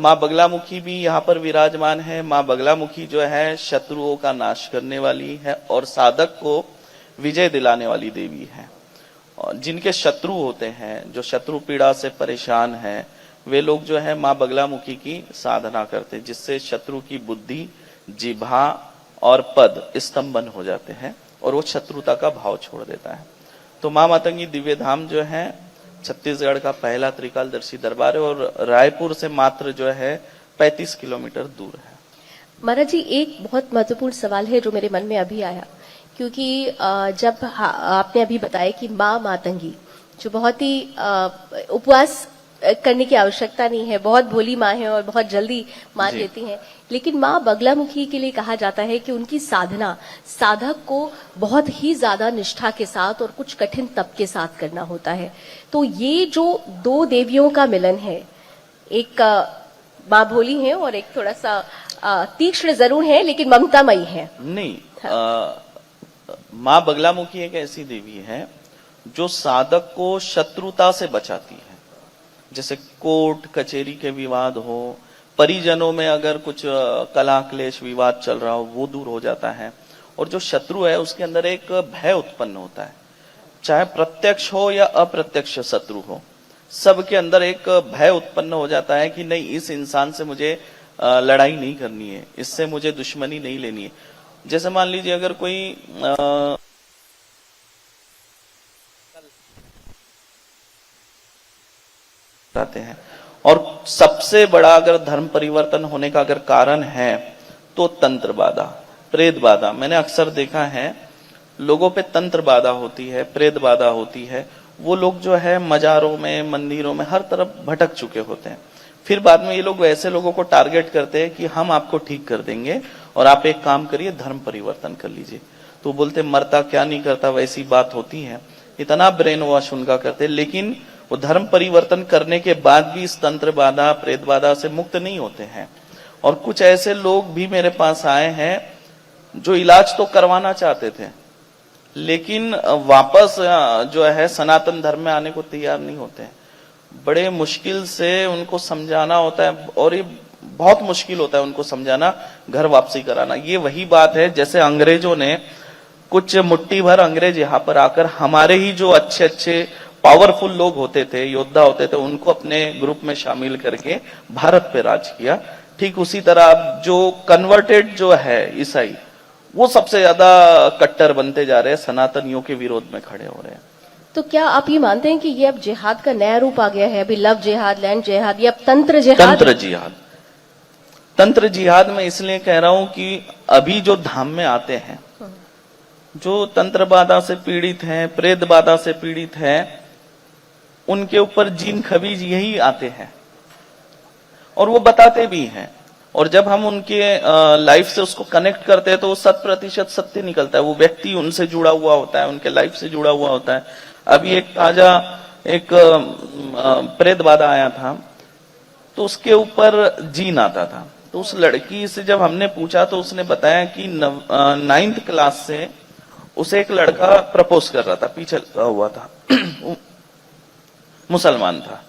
माँ बगलामुखी भी यहाँ पर विराजमान है। माँ बगलामुखी जो है शत्रुओं का नाश करने वाली है और साधक को विजय दिलाने वाली देवी है। और जिनके शत्रु होते हैं, जो शत्रु पीड़ा से परेशान हैं, वे लोग जो है माँ बगलामुखी की साधना करते हैं, जिससे शत्रु की बुद्धि, जिह्वा और पद स्तंभन हो जाते हैं और वो शत्रुता का भाव छोड़ देता है। तो माँ मातंगी दिव्य धाम जो है छत्तीसगढ़ का पहला त्रिकालदर्शी दरबार है और रायपुर से मात्र जो है 35 किलोमीटर दूर है। महाराज जी, एक बहुत महत्वपूर्ण सवाल है जो मेरे मन में अभी आया, क्योंकि जब आपने अभी बताया कि माँ मातंगी, जो बहुत ही उपवास करने की आवश्यकता नहीं है, बहुत भोली माँ है और बहुत जल्दी मान लेती हैं, लेकिन माँ बगलामुखी के लिए कहा जाता है कि उनकी साधना साधक को बहुत ही ज्यादा निष्ठा के साथ और कुछ कठिन तप के साथ करना होता है। तो ये जो दो देवियों का मिलन है, एक माँ भोली है और एक थोड़ा सा तीक्ष्ण जरूर है लेकिन ममतामयी है। नहीं, माँ बगलामुखी एक ऐसी देवी है जो साधक को शत्रुता से बचाती है। जैसे कोर्ट कचहरी के विवाद हो, परिजनों में अगर कुछ कलह क्लेश विवाद चल रहा हो, वो दूर हो जाता है। और जो शत्रु है उसके अंदर एक भय उत्पन्न होता है, चाहे प्रत्यक्ष हो या अप्रत्यक्ष शत्रु हो, सबके अंदर एक भय उत्पन्न हो जाता है कि नहीं, इस इंसान से मुझे लड़ाई नहीं करनी है, इससे मुझे दुश्मनी नहीं लेनी है। जैसे मान लीजिए अगर कोई रहते हैं, और सबसे बड़ा अगर धर्म परिवर्तन होने का अगर कारण है तो तंत्र बाधा, प्रेत बाधा। मैंने अक्सर देखा है लोगों पे तंत्र बाधा होती है, प्रेत बाधा होती है। वो लोग जो है मजारों में, मंदिरों में, हर तरफ भटक चुके होते हैं। फिर बाद में ये लोग वैसे लोगों को टारगेट करते हैं कि हम आपको ठीक कर देंगे और आप एक काम करिए, धर्म परिवर्तन कर लीजिए। तो बोलते मरता क्या नहीं करता, वैसी बात होती है। इतना ब्रेन वॉश उनका करते, लेकिन वो धर्म परिवर्तन करने के बाद भी इस तंत्र बाधा, प्रेत बाधा से मुक्त नहीं होते हैं। और कुछ ऐसे लोग भी मेरे पास आए हैं जो इलाज तो करवाना चाहते थे, लेकिन वापस जो है सनातन धर्म में आने को तैयार नहीं होते हैं। बड़े मुश्किल से उनको समझाना होता है, और ये बहुत मुश्किल होता है उनको समझाना, घर वापसी कराना। ये वही बात है जैसे अंग्रेजों ने, कुछ मुट्ठी भर अंग्रेज यहाँ पर आकर हमारे ही जो अच्छे अच्छे पावरफुल लोग होते थे, योद्धा होते थे, उनको अपने ग्रुप में शामिल करके भारत पे राज किया। ठीक उसी तरह अब जो कन्वर्टेड जो है ईसाई, वो सबसे ज्यादा कट्टर बनते जा रहे हैं, सनातनियों के विरोध में खड़े हो रहे हैं। तो क्या आप ये मानते हैं कि ये अब जिहाद का नया रूप आ गया है? अभी लव जिहाद, लैंड जिहाद, या अब तंत्र जिहाद? तंत्र जिहाद। तंत्र जिहाद में इसलिए कह रहा हूं कि अभी जो धाम में आते हैं, जो तंत्र बाधा से पीड़ित हैं, प्रेत बाधा से पीड़ित हैं, उनके ऊपर जीन खबीज यही आते हैं और वो बताते भी हैं। और जब हम उनके लाइफ से उसको कनेक्ट करते हैं तो वो 100% सत्य निकलता है। वो व्यक्ति उनसे जुड़ा हुआ होता है, उनके लाइफ से जुड़ा हुआ होता है। अभी एक ताजा एक प्रेत बाधा आया था, तो उसके ऊपर जीन आता था। तो उस लड़की से जब हमने पूछा तो उसने बताया कि 9th क्लास से उसे एक लड़का प्रपोज कर रहा था, पीछे लगा हुआ था, मुसलमान था।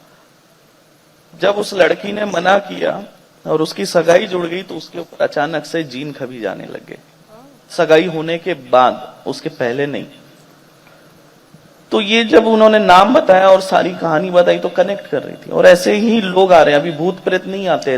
जब उस लड़की ने मना किया और उसकी सगाई जुड़ गई तो उसके ऊपर अचानक से जीन खबी जाने लग गए, सगाई होने के बाद, उसके पहले नहीं। तो ये जब उन्होंने नाम बताया और सारी कहानी बताई तो कनेक्ट कर रही थी। और ऐसे ही लोग आ रहे हैं, अभी भूत प्रेत नहीं आते।